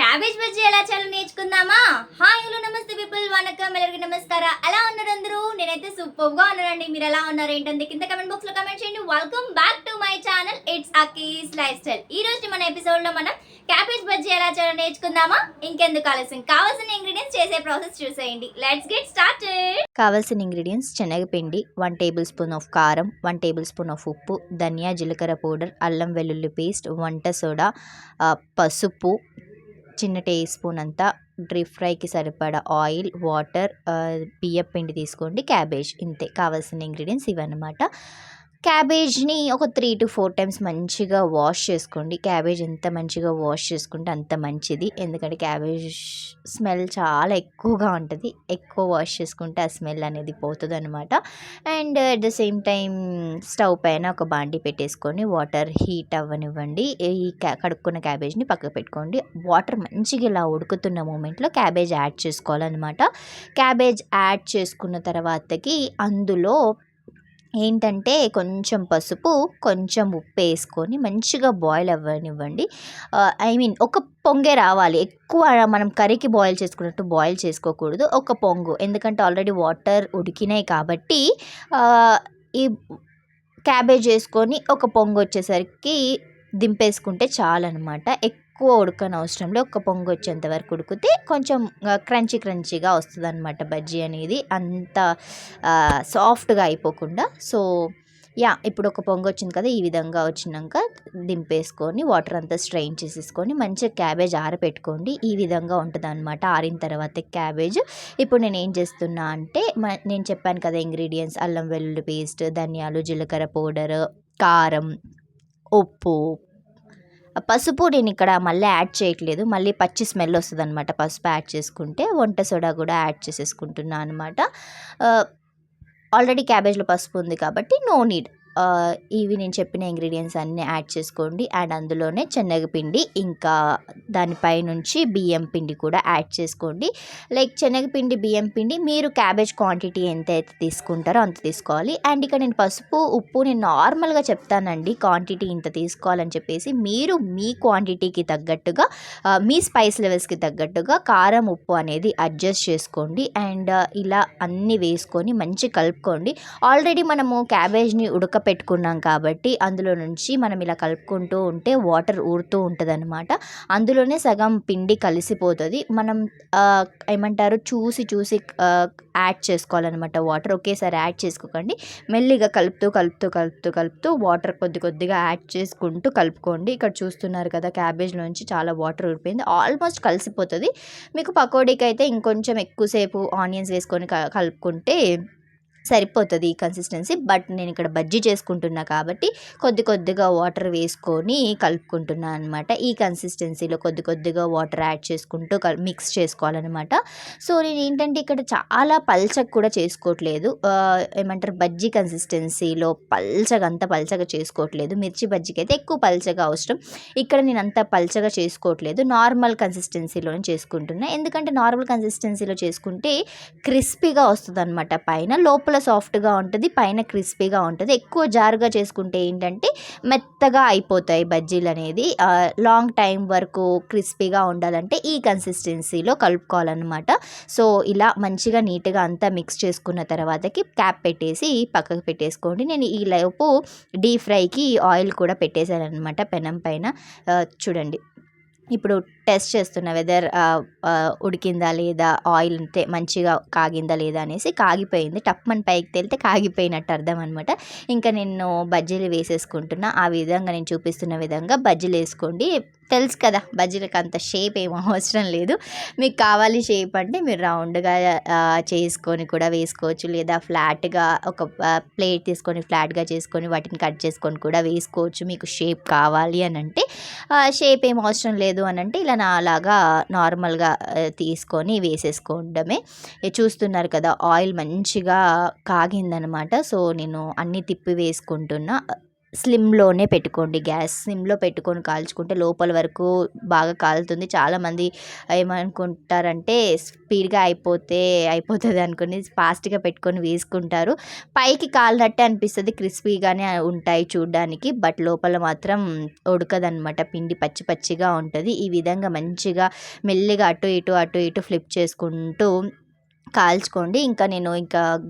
Cabbage bajji ఎలా చేయాలో నేర్చుకుందామా? Hi hello నమస్తే పీపుల్, వనకం, ಎಲ್ಲರಿಗೂ నమస్కార. ఎలా ఉన్నారు అందరూ? నేనైతే సూపర్ గా ఉన్నానండి. మీరు ఎలా ఉన్నారు ఏంటంటే కింద కమెంట్ బాక్స్ లో కమెంట్ చేయండి. Welcome back to my channel, it's అకీస్ లైఫ్ స్టైల్. ఈ రోజు మన ఎపిసోడ్ లో మనం క్యాబేజ్ బజ్జీ ఎలా చేయాలో నేర్చుకుందామా? ఇంకెందుకు ఆలస్యం, కావాల్సిన ఇంగ్రీడియంట్స్ చేసే ప్రాసెస్ చూసేయండి. Let's get started. కావాల్సిన ఇంగ్రీడియంట్స్: శనగపిండి 1 టేబుల్ స్పూన్ ఆఫ్ కారం, 1 టేబుల్ స్పూన్ ఆఫ్ ఉప్పు, ధనియా జీలకర్ర పౌడర్, అల్లం వెల్లుల్లి పేస్ట్, వంట సోడా, పసుపు, చిన్న టీ స్పూన్ అంతా, డీప్ ఫ్రైకి సరిపడా ఆయిల్, వాటర్, బియ్యం పిండి తీసుకోండి, క్యాబేజ్. ఇంతే కావాల్సిన ఇంగ్రీడియంట్స్ ఇవన్నమాట. క్యాబేజ్ని ఒక 3 to 4 టైమ్స్ మంచిగా వాష్ చేసుకోండి. క్యాబేజ్ ఎంత మంచిగా వాష్ చేసుకుంటే అంత మంచిది, ఎందుకంటే క్యాబేజ్ స్మెల్ చాలా ఎక్కువగా ఉంటుంది. ఎక్కువ వాష్ చేసుకుంటే ఆ స్మెల్ అనేది పోతుంది అనమాట. And at the same time stove పైన ఒక బాండి పెట్టేసుకొని వాటర్ హీట్ అవ్వనివ్వండి. ఈ కడుక్కున్న క్యాబేజ్ని పక్కకు పెట్టుకోండి. వాటర్ మంచిగా ఇలా ఉడుకుతున్న మూమెంట్లో క్యాబేజ్ యాడ్ చేసుకోవాలన్నమాట. క్యాబేజ్ యాడ్ చేసుకున్న తర్వాతకి అందులో ఏంటంటే కొంచెం పసుపు, కొంచెం ఉప్పు వేసుకొని మంచిగా బాయిల్ అవ్వనివ్వండి. ఒక పొంగే రావాలి. ఎక్కువ మనం కర్రీకి బాయిల్ చేసుకున్నట్టు బాయిల్ చేసుకోకూడదు. ఒక పొంగు, ఎందుకంటే ఆల్రెడీ వాటర్ ఉడికినాయి కాబట్టి ఈ క్యాబేజ్ వేసుకొని ఒక పొంగు వచ్చేసరికి దింపేసుకుంటే చాలన్నమాట. ఎక్కువ ఉడకనవసరం లేదు. ఒక పొంగు వచ్చేంత వరకు ఉడికితే కొంచెం క్రంచీగా వస్తుంది అనమాట బజ్జీ అనేది, అంత సాఫ్ట్గా అయిపోకుండా. సో ఇప్పుడు ఒక పొంగు వచ్చింది కదా, ఈ విధంగా వచ్చినాక దింపేసుకొని వాటర్ అంతా స్ట్రెయిన్ చేసేసుకొని మంచిగా క్యాబేజ్ ఆరబెట్టుకోండి. ఈ విధంగా ఉంటుంది అనమాట. ఆరిన తర్వాత క్యాబేజ్ ఇప్పుడు నేను ఏం చేస్తున్నా అంటే, నేను చెప్పాను కదా ఇంగ్రీడియంట్స్: అల్లం వెల్లుల్లి పేస్ట్, ధనియాలు జీలకర్ర పౌడర్, కారం, ఉప్పు, పసుపు. నేను ఇక్కడ మళ్ళీ యాడ్ చేయట్లేదు, మళ్ళీ పచ్చి స్మెల్ వస్తుంది అనమాట పసుపు యాడ్ చేసుకుంటే. వంట సోడా కూడా యాడ్ చేసేసుకుంటున్నాను అనమాట. ఆల్రెడీ క్యాబేజ్లో పసుపు ఉంది కాబట్టి నో నీడ్. ఇవి నేను చెప్పిన ఇంగ్రీడియంట్స్ అన్నీ యాడ్ చేసుకోండి. అండ్ అందులోనే శనగపిండి, ఇంకా దానిపై నుంచి బియ్యం పిండి కూడా యాడ్ చేసుకోండి. లైక్ శనగపిండి, బియ్యం పిండి మీరు క్యాబేజ్ క్వాంటిటీ ఎంత అయితే తీసుకుంటారో అంత తీసుకోవాలి. అండ్ ఇక్కడ నేను పసుపు, ఉప్పు నేను నార్మల్గా చెప్తానండి, క్వాంటిటీ ఇంత తీసుకోవాలని చెప్పేసి. మీరు మీ క్వాంటిటీకి తగ్గట్టుగా, మీ స్పైస్ లెవెల్స్కి తగ్గట్టుగా కారం, ఉప్పు అనేది అడ్జస్ట్ చేసుకోండి. అండ్ ఇలా అన్నీ వేసుకొని మంచి కలుపుకోండి. ఆల్రెడీ మనము క్యాబేజ్ని పెట్టుకున్నాం కాబట్టి అందులో నుంచి మనం ఇలా కలుపుకుంటూ ఉంటే వాటర్ ఊరుతూ ఉంటుంది అనమాట. అందులోనే సగం పిండి కలిసిపోతుంది. మనం ఏమంటారు, చూసి యాడ్ చేసుకోవాలన్నమాట. వాటర్ ఒకేసారి యాడ్ చేసుకోకండి, మెల్లిగా కలుపుతూ వాటర్ కొద్దిగా యాడ్ చేసుకుంటూ కలుపుకోండి. ఇక్కడ చూస్తున్నారు కదా, క్యాబేజ్లోంచి చాలా వాటర్ ఊరిపోయింది, ఆల్మోస్ట్ కలిసిపోతుంది. మీకు పకోడీకి అయితే ఇంకొంచెం ఎక్కువసేపు ఆనియన్స్ వేసుకొని కలుపుకుంటే సరిపోతుంది ఈ కన్సిస్టెన్సీ. బట్ నేను ఇక్కడ బజ్జీ చేసుకుంటున్నా కాబట్టి కొద్దిగా వాటర్ వేసుకొని కలుపుకుంటున్నాను అనమాట. ఈ కన్సిస్టెన్సీలో కొద్దిగా వాటర్ యాడ్ చేసుకుంటూ మిక్స్ చేసుకోవాలన్నమాట. సో నేను ఏంటంటే ఇక్కడ చాలా పల్చగా కూడా చేసుకోవట్లేదు, ఏమంటారు బజ్జీ కన్సిస్టెన్సీలో అంత పల్చగా చేసుకోవట్లేదు. మిర్చి బజ్జీకి అయితే ఎక్కువ పల్చగా అవసరం. ఇక్కడ నేను అంత పల్చగా చేసుకోవట్లేదు, నార్మల్ కన్సిస్టెన్సీలోనే చేసుకుంటున్నా. ఎందుకంటే నార్మల్ కన్సిస్టెన్సీలో చేసుకుంటే క్రిస్పీగా వస్తుంది అనమాట. పైన లోపల సాఫ్ట్గా ఉంటుంది, పైన క్రిస్పీగా ఉంటుంది. ఎక్కువ జారుగా చేసుకుంటే ఏంటంటే మెత్తగా అయిపోతాయి బజ్జీలు అనేది. లాంగ్ టైం వరకు క్రిస్పీగా ఉండాలంటే ఈ కన్సిస్టెన్సీలో కలుపుకోవాలన్నమాట. సో ఇలా మంచిగా నీట్గా అంతా మిక్స్ చేసుకున్న తర్వాతకి క్యాప్ పెట్టేసి పక్కకు పెట్టేసుకోండి. నేను ఈ లోపు డీప్ ఫ్రైకి ఆయిల్ కూడా పెట్టేశాను అనమాట పెనం పైన. చూడండి, ఇప్పుడు టెస్ట్ చేస్తున్న వెదర్ ఉడికిందా లేదా, ఆయిల్ అంతే మంచిగా కాగిందా లేదా అనేసి. కాగిపోయింది, టప్మని పైకి తేలితే కాగిపోయినట్టు అర్థం అనమాట. ఇంకా నేను బజ్జీలు వేసేసుకుంటున్నా. ఆ విధంగా నేను చూపిస్తున్న విధంగా బజ్జీలు వేసుకోండి. తెలుసు కదా, బజ్జీలకు అంత షేప్ ఏమో అవసరం లేదు. మీకు కావాలి షేప్ అంటే మీరు రౌండ్గా చేసుకొని కూడా వేసుకోవచ్చు, లేదా ఫ్లాట్గా ఒక ప్లేట్ తీసుకొని ఫ్లాట్గా చేసుకొని వాటిని కట్ చేసుకొని కూడా వేసుకోవచ్చు. మీకు షేప్ కావాలి అని అంటే. షేప్ ఏం అవసరం లేదు అని అంటే ఇలా అలాగా నార్మల్గా తీసుకొని వేసేసుకోవడమే. చూస్తున్నారు కదా, ఆయిల్ మంచిగా కాగిందనమాట. సో నేను అన్నీ తిప్పి వేసుకుంటున్నా. స్లిమ్లోనే పెట్టుకోండి. గ్యాస్ స్లిమ్లో పెట్టుకొని కాల్చుకుంటే లోపల వరకు బాగా కాలుతుంది. చాలామంది ఏమనుకుంటారంటే స్పీడ్గా అయిపోతుంది అనుకుని ఫాస్ట్గా పెట్టుకొని వేసుకుంటారు. పైకి కాలినట్టే అనిపిస్తుంది, క్రిస్పీగానే ఉంటాయి చూడ్డానికి, బట్ లోపల మాత్రం ఉడకదనమాట. పిండి పచ్చి పచ్చిగా ఉంటుంది. ఈ విధంగా మంచిగా మెల్లిగా అటు ఇటు ఫ్లిప్ చేసుకుంటూ కాల్చుకోండి. నేను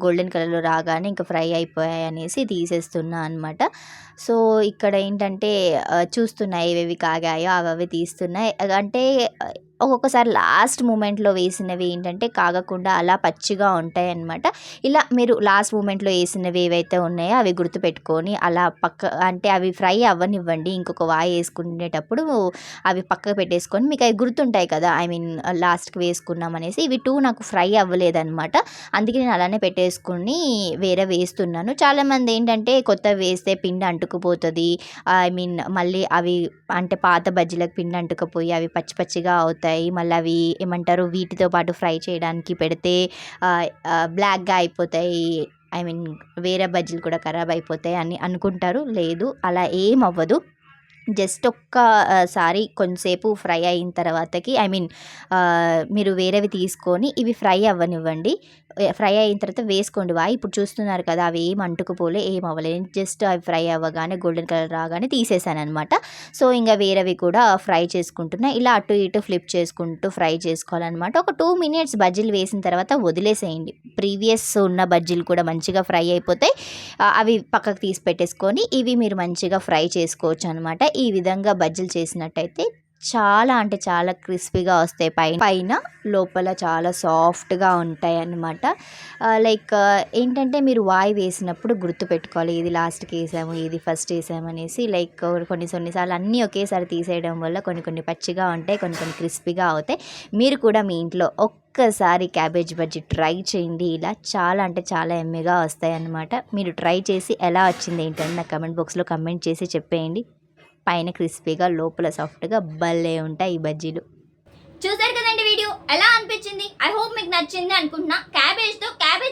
గోల్డెన్ కలర్లో రాగానే ఫ్రై అయిపోయాయి అనేసి తీసేస్తున్నా అనమాట. సో ఇక్కడ ఏంటంటే చూస్తున్నా ఏవేవి కాగాయో అవి తీస్తున్నాయి. అంటే ఒక్కొక్కసారి లాస్ట్ మూమెంట్లో వేసినవి ఏంటంటే కాగకుండా అలా పచ్చిగా ఉంటాయి అన్నమాట. ఇలా మీరు లాస్ట్ మూమెంట్లో వేసినవి ఏవైతే ఉన్నాయో అవి గుర్తుపెట్టుకొని అలా అవి ఫ్రై అవ్వనివ్వండి. ఇంకొక వాయి వేసుకునేటప్పుడు అవి పక్కకు పెట్టేసుకొని మీకు అవి గుర్తుంటాయి కదా, లాస్ట్కి వేసుకున్నాం అనేసి. ఇవి 2 నాకు ఫ్రై అవ్వలేదన్నమాట, అందుకే నేను అలానే పెట్టేసుకుని వేరే వేస్తున్నాను. చాలామంది ఏంటంటే కొత్తవి వేస్తే పిండి అంటుకుపోతుంది, మళ్ళీ అవి అంటే పాత బజ్జీలకు పిండి అంటుకుపోయి అవి పచ్చి పచ్చిగా అవుతాయి. మళ్ళీ అవి ఏమంటారు వీటితో పాటు ఫ్రై చేయడానికి పెడితే బ్లాక్గా అయిపోతాయి, వేరే బజ్జీలు కూడా ఖరాబ్ అయిపోతాయి అని అనుకుంటారు. లేదు, అలా ఏం అవ్వదు. జస్ట్ ఒక్కసారి కొంచెంసేపు ఫ్రై అయిన తర్వాతకి మీరు వేరేవి తీసుకొని ఇవి ఫ్రై అవ్వనివ్వండి. ఫ్రై అయిన తర్వాత వేసుకోండి వాయి. ఇప్పుడు చూస్తున్నారు కదా అవి ఏం అంటుకుపోలే, ఏం అవ్వలేదు. జస్ట్ అవి ఫ్రై అవ్వగానే గోల్డెన్ కలర్ రాగానే తీసేసాను అనమాట. సో వేరేవి కూడా ఫ్రై చేసుకుంటున్నా. ఇలా అటు ఇటు ఫ్లిప్ చేసుకుంటూ ఫ్రై చేసుకోవాలన్నమాట. ఒక 2 minutes బజ్జీలు వేసిన తర్వాత వదిలేసేయండి. ప్రీవియస్ ఉన్న బజ్జీలు కూడా మంచిగా ఫ్రై అయిపోతాయి. అవి పక్కకు తీసి పెట్టేసుకొని ఇవి మీరు మంచిగా ఫ్రై చేసుకోవచ్చు అనమాట. ఈ విధంగా బజ్జీలు చేసినట్టయితే చాలా అంటే చాలా క్రిస్పీగా వస్తాయి. పైన లోపల చాలా సాఫ్ట్గా ఉంటాయి అన్నమాట. ఏంటంటే మీరు వాయి వేసినప్పుడు గుర్తుపెట్టుకోవాలి, ఏది లాస్ట్కి వేసాము ఏది ఫస్ట్ వేసాము అనేసి. కొన్నిసార్లు అన్నీ ఒకేసారి తీసేయడం వల్ల కొన్ని పచ్చిగా ఉంటాయి, కొన్ని క్రిస్పీగా అవుతాయి. మీరు కూడా మీ ఇంట్లో ఒక్కసారి క్యాబేజ్ బజ్జీ ట్రై చేయండి. ఇలా చాలా అంటే చాలా ఎమ్మీగా వస్తాయి అన్నమాట. మీరు ట్రై చేసి ఎలా వచ్చింది ఏంటని నా కమెంట్ బాక్స్లో కమెంట్ చేసి చెప్పేయండి. పైన క్రిస్పీగా లోపల సాఫ్ట్గా భలే ఉంటాయి ఈ బజ్జీలు. చూసారు కదండి వీడియో, ఎలా అనిపించింది? ఐ హోప్ మీకు నచ్చింది అనుకుంటున్నా. క్యాబేజ్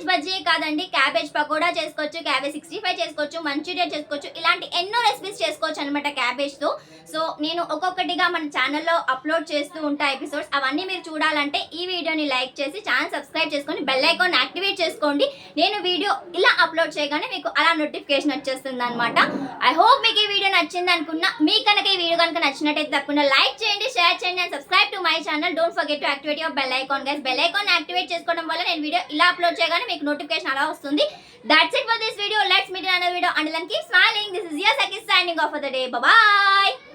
బజ్జీ కాదండి, క్యాబేజ్ పకోడా చేసుకోవచ్చు, క్యాబేజ్ 65 చేసుకోవచ్చు, మంచూరియా చేసుకోవచ్చు, ఇలాంటి ఎన్నో రెసిపీస్ చేసుకోవచ్చు అనమాట క్యాబేజ్తో. సో నేను ఒక్కొక్కటిగా మన ఛానల్లో అప్లోడ్ చేస్తూ ఉంటా ఎపిసోడ్స్. అవన్నీ మీరు చూడాలంటే ఈ వీడియోని లైక్ చేసి ఛానల్ సబ్స్క్రైబ్ చేసుకొని బెల్ ఐకాన్ యాక్టివేట్ చేసుకోండి. నేను వీడియో ఇలా అప్లోడ్ చేయగానే మీకు అలా నోటిఫికేషన్ వచ్చేస్తుంది అనమాట. ఐ హోప్ మీకు ఈ వీడియో నచ్చింది అనుకున్నా. మీకు కనుక ఈ వీడియో కనుక నచ్చినట్టయితే తప్పకుండా లైక్ చేయండి, షేర్ చేయండి and subscribe to my channel. Don't forget to activate your bell icon guys. Bell icon activate చేసుకోవడం వల్ల నేను వీడియో ఇలా అప్లోడ్ చేయగానే మీకు నోటిఫికేషన్ అలా వస్తుంది. That's it for this video. Let's meet in another video. Until then, keep smiling. This is your Saki signing off for the day. Bye bye.